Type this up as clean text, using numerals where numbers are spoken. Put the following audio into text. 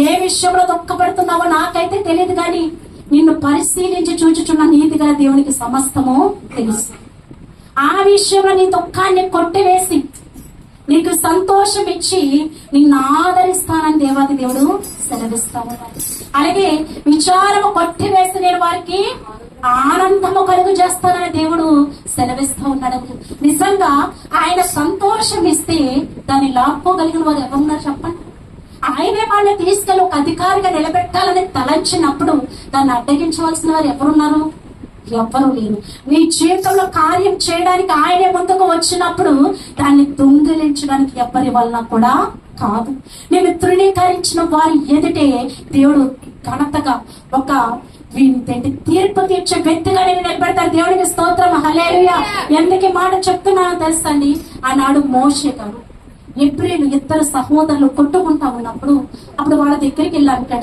ఏ విషయంలో దుఃఖపడుతున్నావో నాకైతే తెలియదు, కానీ నిన్ను పరిశీలించి చూచుచున్న నీతి గల దేవునికి సమస్తము తెలుసు. ఆ విషయంలో నీ దుఃఖాన్ని కొట్టివేసి నీకు సంతోషం ఇచ్చి నిన్ను ఆదరిస్తానని దేవాది దేవుడు సెలవిస్తాను. అలాగే విచారము కొట్టివేసి నేను వారికి ఆనందము కలుగు చేస్తానని దేవుడు సెలవిస్తూ ఉన్నాడు. నిజంగా ఆయన సంతోషం ఇస్తే దాన్ని లాక్కోగలిగిన వారు ఎవరున్నారు చెప్పండి? ఆయనే వాళ్ళని తీసుకెళ్ళి ఒక అధికారిగా నిలబెట్టాలని తలంచినప్పుడు దాన్ని అడ్డగించవలసిన వారు ఎవరున్నారు? ఎవ్వరూ లేరు. నీ జీవితంలో కార్యం చేయడానికి ఆయనే ముందుకు వచ్చినప్పుడు దాన్ని దొంగిలించడానికి ఎవ్వరి వలన కూడా కాదు. నేను తృణీకరించిన వారి ఎదుటే దేవుడు ఘనతగా ఒక తీర్పు తీర్చే వ్యక్తిగా నేను నిలబెడతాను. దేవునికి స్తోత్రం, హల్లెలూయా. ఎందుకు మాట చెప్తున్నానో తెలుసండి, ఆనాడు మోషే గారు హెబ్రీలు ఇద్దరు సహోదరులు కొట్టుకుంటా ఉన్నప్పుడు అప్పుడు వాళ్ళ దగ్గరికి వెళ్ళి అంటాడు,